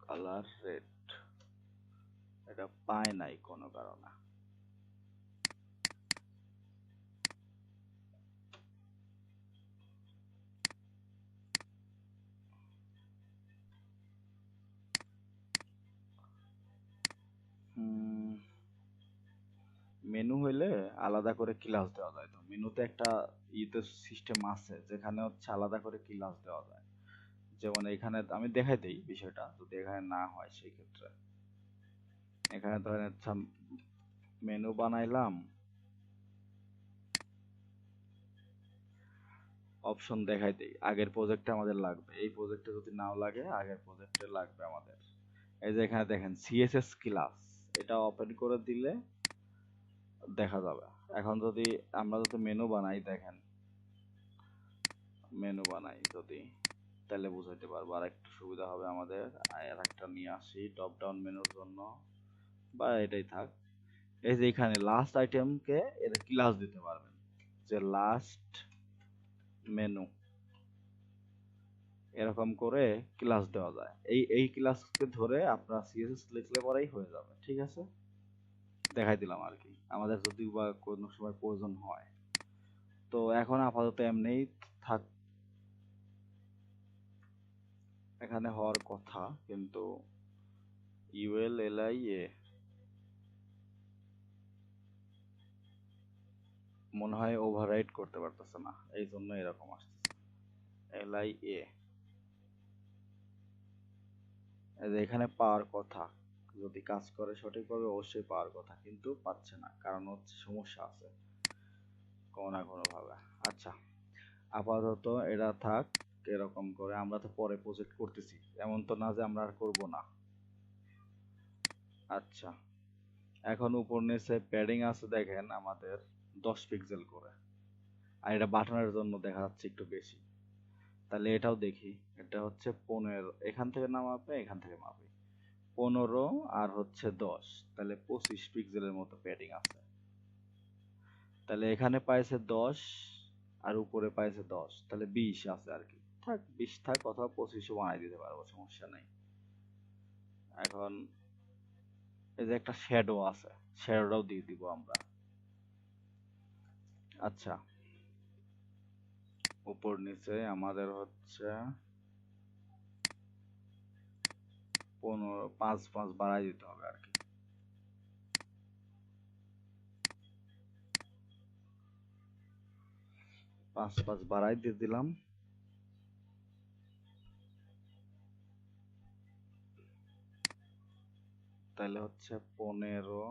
কালার রেড, এটা পায় নাই কোনো কারণে। মেনু হইলে আলাদা করে ক্লাস দেওয়া যায়, তো মেনুতে একটা ইতে সিস্টেম আছে যেখানে হচ্ছে আলাদা করে ক্লাস দেওয়া যায়। যেমন এখানে আমি দেখাই দেই বিষয়টা, যদি এখানে না হয় সেই ক্ষেত্রে। এখানে ধরেন আচ্ছা মেনু বানাইলাম, অপশন দেখাই দেই। আগের প্রজেক্টে আমাদের লাগবে, এই প্রজেক্টে যদি নাও লাগে আগের প্রজেক্টে লাগবে আমাদের। এই যে এখানে দেখেন সিএসএস ক্লাস, এটা ওপেন করে দিলে দেখা যাবে। এখন যদি আমরা যদি মেনু বানাই, দেখেন মেনু বানাই যদি, তাহলে বুঝাইতে পারবো, আর একটু সুবিধা হবে আমাদের। আর একটা নিয়ে আসি টপ ডাউন মেনুর জন্য, বা এটাই থাক। এই যে এখানে লাস্ট আইটেমকে এর ক্লাস দিতে পারবেন, যে লাস্ট মেনু, এরকম করে ক্লাস দেওয়া যায়। এই ক্লাসকে ধরে আপনার সিএসএস লিখলে পরেই হয়ে যাবে, ঠিক আছে? দেখাই দিলাম আর কি, আমাদের যদি বা কোনো সময় প্রয়োজন হয়। তো এখন আপাতত এমনিই থাক। এখানে হওয়ার কথা, কিন্তু ULLIA মনে হয় ওভাররাইট করতে পারতেছে না, এই জন্য এরকম আসতেছে। LIA এই যে এখানে পাওয়ার কথা, যদি কাজ করে সঠিকভাবে অবশ্যই পাওয়ার কথা, কিন্তু পাচ্ছে না, কারণ হচ্ছে সমস্যা আছে কোনো না কোনো ভাবে। আচ্ছা, আপাতত এটা থাক এরকম করে, আমরা তো পরে প্রজেক্ট করতেছি, এমন তো না যে আমরা আর করবো না। আচ্ছা, এখন উপর নিচে প্যাডিং আছে দেখেন আমাদের 10 পিক্সেল করে, আর এটা বাটনের জন্য দেখা যাচ্ছে একটু বেশি। তাহলে এটাও দেখি, এটা হচ্ছে 15, এখান থেকে না মাপে এখান থেকে মাপি, 15 আর হচ্ছে 10, তাহলে 25 পিক্সেলের মতো প্যাডিং আছে। তাহলে এখানে পাইছে 10 আর উপরে পাইছে 10, তাহলে 20 আছে আর কি, থাক 20 থাক, অথবা 25ও বানাই দিতে পারবো, সমস্যা নাই। এখন এই যে একটা শ্যাডো আছে, শ্যাডোটাও দিয়ে দিব আমরা। আচ্ছা, উপর নিচে আমাদের হচ্ছে 15, 5 বাড়াই দিতে হবে আর কি। 5 বাড়াই দিয়ে দিলাম। তাহলে হচ্ছে 15,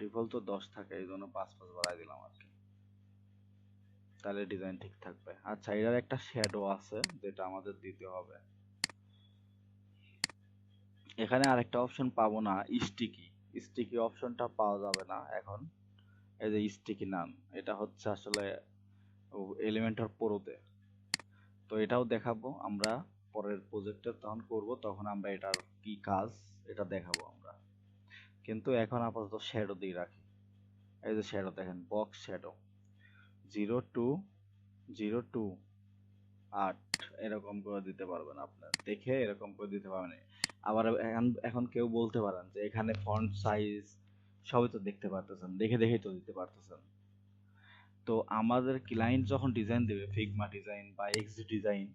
ডিফল্ট তো 10 থাকে, এই জন্য 5 বাড়াই দিলাম আর কি, তাহলে ডিজাইন ঠিক থাকবে। আচ্ছা, এটার একটা শ্যাডো আছে যেটা আমাদের দিতে হবে। এখানে আরেকটা অপশন পাবো না, স্টিকি, স্টিকি অপশনটা পাওয়া যাবে না এখন। এই যে স্টিকি নান, এটা হচ্ছে আসলে এলিমেন্টর প্রোতে, তো এটাও দেখাবো আমরা পরের প্রজেক্টে তখন করব, তখন আমরা এটার কি কাজ এটা দেখাবো আমরা, কিন্তু এখন আপাতত শ্যাডো দিয়ে রাখি। এই যে শ্যাডো দেখেন, বক্স শ্যাডো 0208 এরকম করে দিতে পারবেন, আপনার দেখে এরকম করে দিতে পারবেন। আবার এখন এখন কেউ বলতে পারেন যে এখানে ফন্ট সাইজ সবই তো দেখতে পারতেছেন, দেখে দেখেই তো দিতে পারতেছেন। তো আমাদের ক্লায়েন্ট যখন ডিজাইন দেবে, ফিগমা ডিজাইন বা এক্সডি ডিজাইন,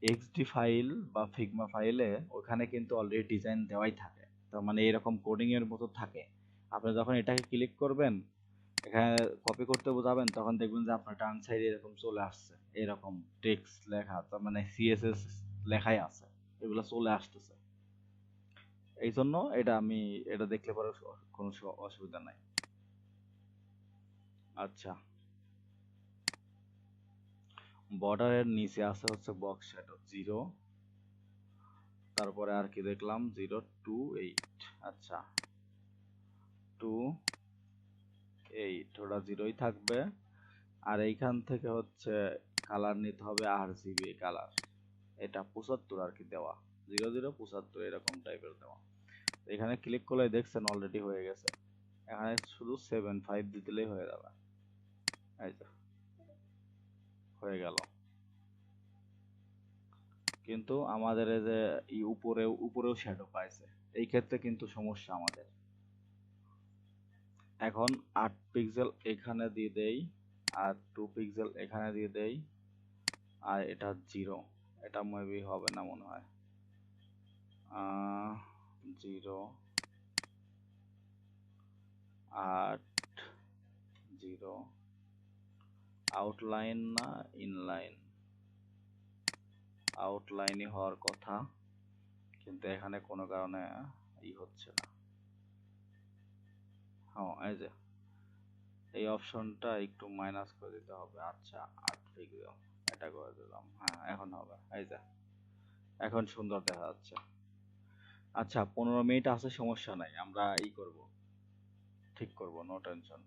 এক্সডি ফাইল বা ফিগমা ফাইলে ওখানে কিন্তু অলরেডি ডিজাইন দেওয়াই থাকে, তার মানে এরকম কোডিং এর মতো থাকে। আপনি যখন এটাকে ক্লিক করবেন, এখানে কপি করতে বোঝাবেন, তখন দেখবেন যে আপনার ডান সাইডে এরকম চলে আসছে, এরকম টেক্সট লেখা, তার মানে সিএসএস লেখাই আছে, এগুলো চলে আসতেছে। এই জন্য এটা আমি এটা দেখলে পরে কোনো অসুবিধা নাই। আচ্ছা, বর্ডারের নিচে আছে হচ্ছে বক্স শ্যাডো 0, তারপরে আর কি দেখলাম 028। আচ্ছা, 28 ওটা 0ই থাকবে। আর এইখান থেকে হচ্ছে কালার নিতে হবে RGB কালার, এটা 75 আর কি দেওয়া, 0075 এরকম টাইপের দেওয়া। এখানে ক্লিক করলে দেখছেন অলরেডি হয়ে গেছে, এখানে শুধু 75 দিয়ে দিলেই হয়ে যাবে। এই তো হয়ে গেল, কিন্তু আমাদের এই যে উপরেও শ্যাডো পাইছে, এই ক্ষেত্রে কিন্তু সমস্যা আমাদের। এখন 8 পিক্সেল এখানে দিয়ে দেই, আর 2 পিক্সেল এখানে দিয়ে দেই, আর এটা 0, এটা মেবি হবে না মনে হয়। 0 8 0, আউটলাইন না ইনলাইন, আউটলাইনই হওয়ার কথা, কিন্তু এখানে কোনো কারণে হচ্ছে না। হ্যাঁ, এই যে এই অপশনটা একটু মাইনাস করে দিতে হবে। আচ্ছা, 8 পিক্সেল এটা করে দিলাম, হ্যাঁ এখন হবে, এই যে এখন সুন্দর দেখা যাচ্ছে। আচ্ছা, 15 মিনিট আছে, সমস্যা নাই, আমরা করব, ঠিক করব, নো টেনশন।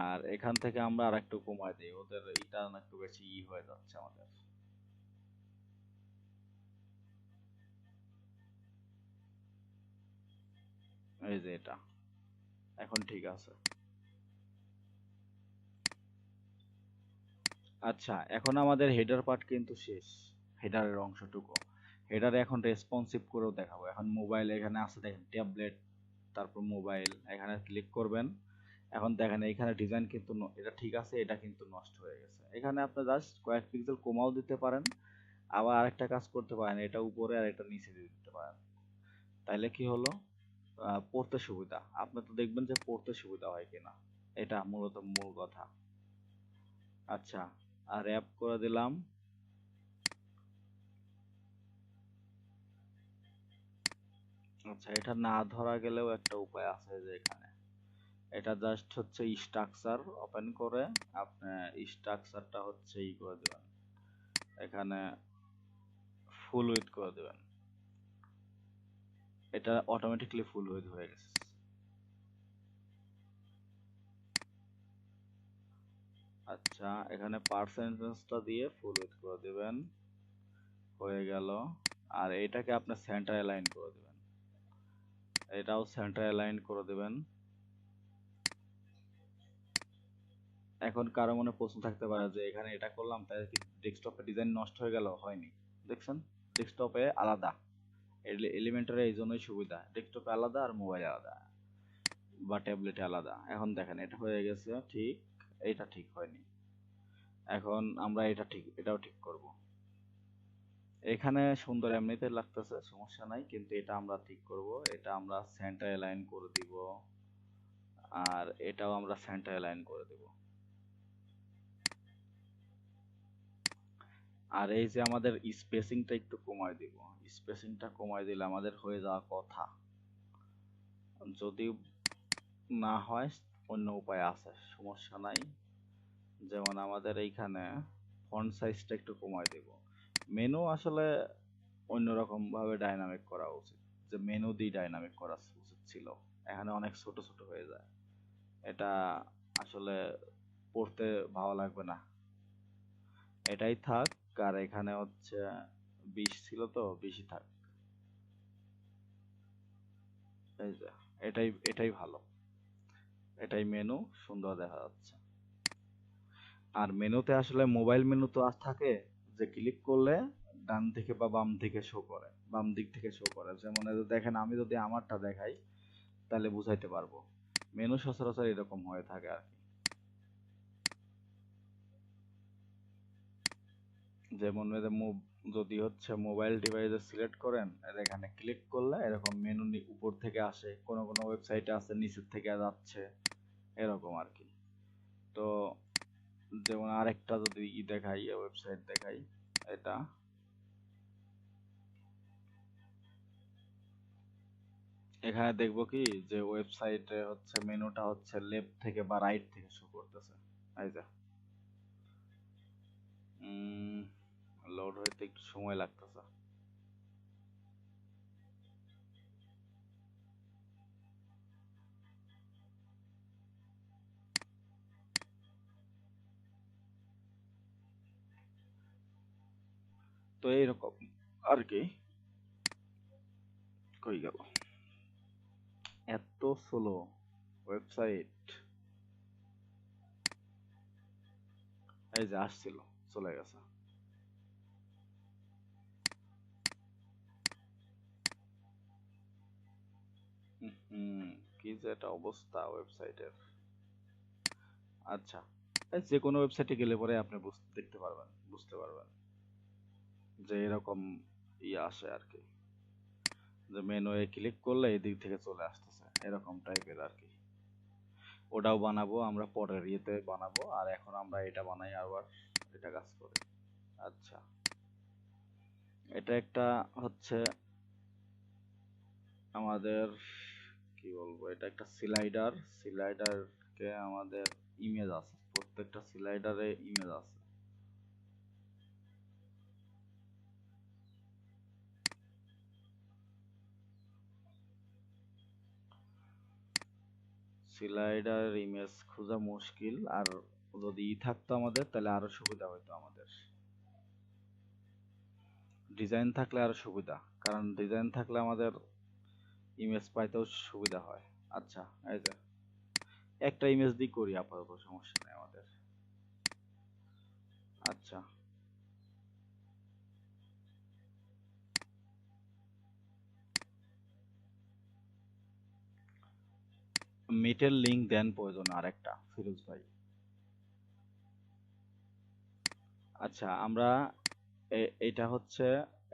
আর এখান থেকে আমরা আর একটু কমাই দিই, ওদের এটা না একটু বেশি হয়ে যাচ্ছে আমাদের। এই যে এটা এখন ঠিক আছে। আচ্ছা, এখন আমাদের হেডার পার্ট কিন্তু শেষ, হেডারের অংশটুকু, হেডারে এখন রেসপন্সিভ করেও দেখাবো। এখন মোবাইল এখানে আছে দেখেন, ট্যাবলেট, তারপর মোবাইল, এখানে ক্লিক করবেন, এখন দেখেন এখানে ডিজাইন কিন্তু এটা ঠিক আছে, এটা কিন্তু নষ্ট হয়ে গেছে। এখানে আপনি জাস্ট কয়েক পিক্সেল কমাও দিতে পারেন, আবার আরেকটা কাজ করতে পারেন, এটা উপরে আর এটা নিচে দিয়ে দিতে পারেন। তাইলে কি হলো, পড়তে সুবিধা, আপনি তো দেখবেন যে পড়তে সুবিধা হয় কিনা, এটা মূলত মূল কথা। আচ্ছা, আর র্যাপ করে দিলাম। আচ্ছা, এটা না ধরা গেলেও একটা উপায় আছে, যে এখানে এটা জাস্ট হচ্ছে স্ট্রাকচার ওপেন করে আপনি স্ট্রাকচারটা হচ্ছে করে দেবেন, এখানে ফুল উইথ করে দেবেন, এটা অটোমেটিকলি ফুল উইথ হয়ে গেছে। আচ্ছা, এখানে পার্সেন্টেজটা দিয়ে ফুল উইথ করে দিবেন, হয়ে গেল। আর এটাকে আপনি সেন্টার অ্যালাইন করে দিবেন, এটাও সেন্টার অ্যালাইন করে দিবেন। এখন কারো মনে প্রশ্ন থাকতে পারে যে এখানে এটা করলাম তাই কি ডেস্কটপে ডিজাইন নষ্ট হয়ে গেল? হয়নি, দেখছেন ডেস্কটপে আলাদা, এলিমেন্টারে এই জন্যই সুবিধা, ডেস্কটপে আলাদা আর মোবাইল আলাদা বা ট্যাবলেটে আলাদা। এখন দেখেন এটা হয়ে গেছে ঠিক, এটা ঠিক হয়নি, এখন আমরা এটাও ঠিক করব। এখানে সুন্দর এমনিতে লাগতেছে, সমস্যা নাই, কিন্তু এটা আমরা ঠিক করব, এটা আমরা সেন্টার অ্যালাইন করে দিব, আর এটাও আমরা সেন্টার অ্যালাইন করে দেব। আর এই যে আমাদের স্পেসিংটা একটু কমায় দিব, স্পেসিংটা কমায় দিলে আমাদের হয়ে যাওয়া কথা। যদি না হয় অন্য উপায় আছে, সমস্যা নাই। যেমন আমাদের এইখানে ফন্ট সাইজটা একটু কমায় দিব। মেনু আসলে অন্যরকম ভাবে ডাইনামিক করা উচিত, যে মেনু দিয়ে ডাইনামিক করা উচিত ছিল, এখানে অনেক ছোট ছোট হয়ে যায়, এটা আসলে পড়তে ভালো লাগবে না, এটাই থাক। আর এখানে হচ্ছে 20 ছিল তো 20ই থাক, এই যে এটাই ভালো, এটাই মেনু, সুন্দর দেখা যাচ্ছে। আর মেনুতে আসলে মোবাইল মেনু তো আর থাকে, যে ক্লিক করলে ডান দিকে বা বাম দিকে শো করে, বাম দিক থেকে শো করে, যেমন এই যে দেখেন আমি যদি আমারটা দেখাই তাহলে বুঝাইতে পারবো, মেনু সচরাচর এরকম হয়ে থাকে আর কি। যেমন এই যে যদি হচ্ছে মোবাইল ডিভাইসে সিলেক্ট করেন, এখানে ক্লিক করলে এরকম মেনু উপর থেকে আসে, কোনো কোনো ওয়েবসাইটে আছে নিচের থেকে যাচ্ছে, এরকম আর কি। তো যেমন আরেকটা যদি দেখাই, ওয়েবসাইট দেখাই, এটা এখানে দেখবো কি যে ওয়েবসাইটে হচ্ছে মেনুটা হচ্ছে লেফট থেকে বা রাইট থেকে শো করতেছে, এই যে লোড হইতে একটু সময় লাগতেছে। তো এইরকম আর কি। কই গেল, এত স্লো ওয়েবসাইট, এই যে আসছিল, চলে গেছে। হুম, কি যে একটা অবস্থা ওয়েবসাইটের। আচ্ছা, এই যে কোনো ওয়েবসাইটে গেলে পরে আপনি দেখতে পারবেন, বুঝতে পারবেন যে এরকম আসে আর কি, যে মেনু এ ক্লিক করলে এই দিক থেকে চলে আসতেছে, এরকম টাইপের আর কি। ওটাও বানাবো আমরা পরের ইয়েতে বানাবো, আর এখন আমরা এটা বানাই আবার, এটা কাজ করে। আচ্ছা, এটা একটা হচ্ছে আমাদের কি বলবো, এটা একটা স্লাইডার, স্লাইডারকে আমাদের ইমেজ আছে, প্রত্যেকটা স্লাইডারে ইমেজ আছে। স্লাইডার ইমেজ খোঁজা মুশকিল, আর যদি থাকতো আমাদের তাহলে আরো সুবিধা হতো আমাদের, ডিজাইন থাকলে আরো সুবিধা, কারণ ডিজাইন থাকলে আমাদের ইমেজ পাইতেও সুবিধা হয়। আচ্ছা, এই যে একটা ইমেজ দিয়ে করি আপাতত, সমস্যা নেই আমাদের। আচ্ছা, মিটের লিঙ্ক দেন প্রয়োজন আরেকটা ফিরোজ ভাই। আচ্ছা আমরা এটা হচ্ছে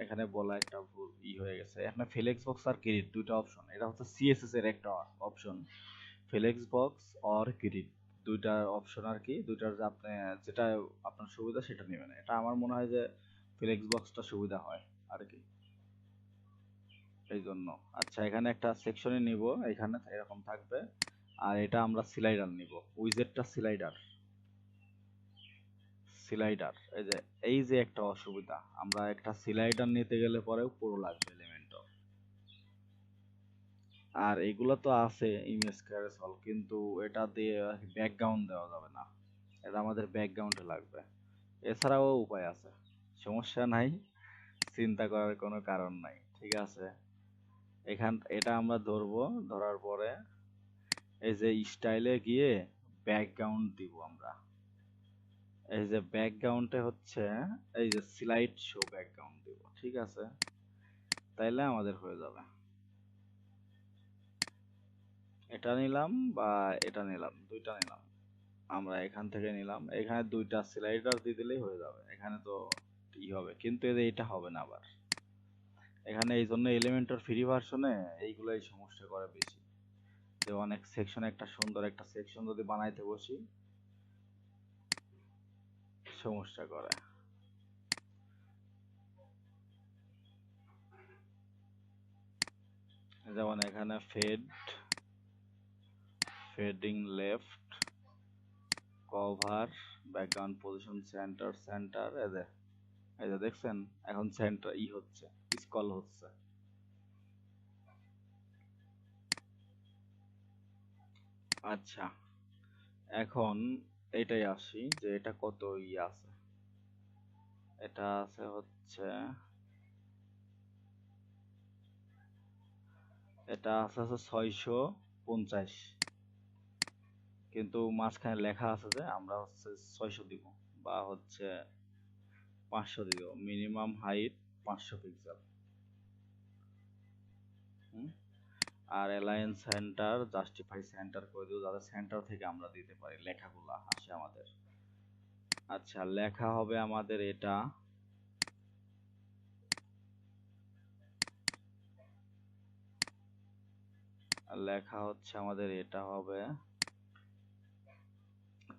এখানে বলা একটা ভুল হয়ে গেছে। এখানে ফ্লেক্স বক্স আর ক্রেডিট দুইটা অপশন, এটা হচ্ছে সিএসএস এর একটা অপশন। ফ্লেক্স বক্স আর ক্রেডিট দুইটা অপশন আর কি, দুইটার যে আপনি যেটা আপনার সুবিধা সেটা নেবেন। এটা আমার মনে হয় যে ফ্লেক্স বক্সটা সুবিধা হয় আর কি, এই জন্য। আচ্ছা এখানে একটা সেকশনে নিব, এখানে এরকম থাকবে। আর এটা আমরা স্লাইডার নিব, উইজেটটা স্লাইডার। স্লাইডার এই যে একটা অসুবিধা, আমরা একটা স্লাইডার নিতে গেলে পরেও পুরো লাগবে এলিমেন্টর। আর এগুলো তো আছে ইমেজ ক্যারেসল, কিন্তু এটা দিয়ে ব্যাকগ্রাউন্ড দেওয়া যাবে না, এটা আমাদের ব্যাকগ্রাউন্ডে লাগবে। এছাড়াও উপায় আছে, সমস্যা নাই, চিন্তা করার কোনো কারণ নাই, ঠিক আছে। এটা আমরা ধরবো, ধরার পরে এই যে স্টাইলে গিয়ে ব্যাকগ্রাউন্ড দিব আমরা। এই যে ব্যাকগ্রাউন্ডে হচ্ছে এই যে স্লাইড শো ব্যাকগ্রাউন্ড দিব, ঠিক আছে, তাইলে আমাদের হয়ে যাবে। এটা নিলাম বা এটা নিলাম, দুইটা নিলাম, আমরা এখান থেকে নিলাম, এখানে দুইটা স্লাইডার দিয়ে দিলেই হয়ে যাবে। এখানে তো ই হবে, কিন্তু এটা হবে না আবার এখানে, এই জন্য এলিমেন্টর ফ্রি ভার্সনে এইগুলাই সমস্যা করে বেশি, যে অনেক সেকশন, একটা সুন্দর একটা সেকশন যদি বানাইতে বসি সমস্যা করে। যেমন এখানে fading left, cover, background position, centre এই যে দেখছেন এখন সেন্টার হচ্ছে, স্ক্রল হচ্ছে। আচ্ছা এখন এটাই আসি যে এটা কত আছে। এটা আছে হচ্ছে, এটা আছে 650, কিন্তু মাঝখানে লেখা আছে যে আমরা হচ্ছে 600 দিব, বা হচ্ছে 500 দিব, মিনিমাম হাইট 500 পিক্সেল। আর অ্যালাইন সেন্টার, জাস্টিফাই সেন্টার করে দিব, যাতে সেন্টার থেকে আমরা দিতে পারি লেখাগুলা আসে আমাদের। আচ্ছা লেখা হবে আমাদের এটা, লেখা হচ্ছে আমাদের এটা হবে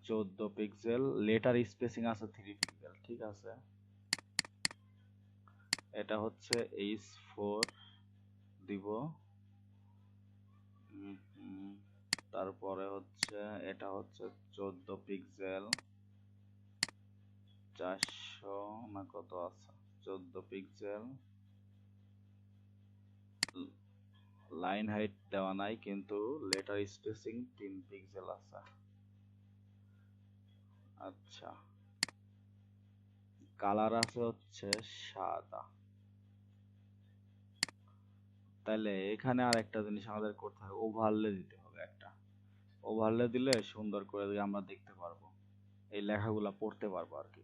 14 পিক্সেল, লেটার স্পেসিং আছে 3 পিক্সেল, ঠিক আছে। এটা হচ্ছে H4 দিব, তারপরে হচ্ছে এটা হচ্ছে 14 পিক্সেল, 400 না কত আছে, 14 পিক্সেল, লাইন হাইট দেওয়া নাই, কিন্তু লেটার স্পেসিং 3 পিক্সেল আছে। আচ্ছা কালার আছে হচ্ছে সাদা। তাহলে এখানে আর একটা জিনিস আমাদের করতে হবে, ওভারলে দিতে হবে একটা। ওভারলে দিলে সুন্দর করে আমরা দেখতে পারবো, এই লেখাগুলা পড়তে পারবো আর কি।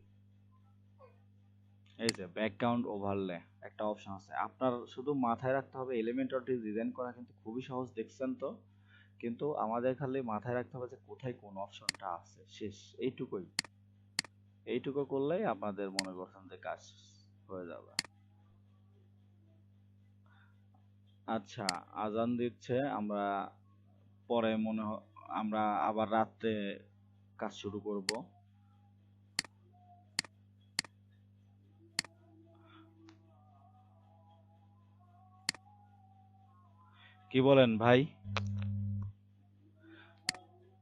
এই যে ব্যাকগ্রাউন্ড ওভারলে একটা অপশন আছে, আপনার শুধু মাথায় রাখতে হবে এলিমেন্টরটি ডিজাইন করা কিন্তু খুবই সহজ, দেখছেন তো, কিন্তু আমাদের খালি মাথায় রাখতে হবে যে কোথায় কোন অপশনটা আছে, শেষ এইটুকুই। এইটুকু করলেই আপনাদের মনে করছেন যে কাজ হয়ে যাবে। আচ্ছা আজান দিচ্ছে, আমরা পরে আমরা আবার রাত্রে কাজ শুরু করব। কি বলেন ভাই?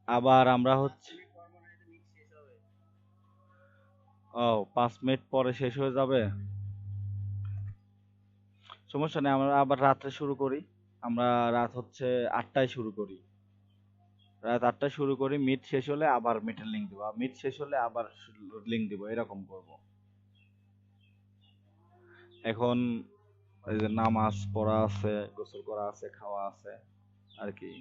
আবার আমরা হচ্ছে, ও 5 মিনিট পরে শেষ হয়ে যাবে, সমস্যা নেই, আমরা আবার রাত্রে শুরু করি। আমরা রাত হচ্ছে 8টায় শুরু করি, রাত 8টায় শুরু করি, মিট শেষ হলে আবার মিটের লিঙ্ক দিব, মিট শেষ হলে আবার লিঙ্ক দিব, এরকম করব। এখন এই যে নামাজ পড়া আছে, গোসল করা আছে, খাওয়া আছে আর কি।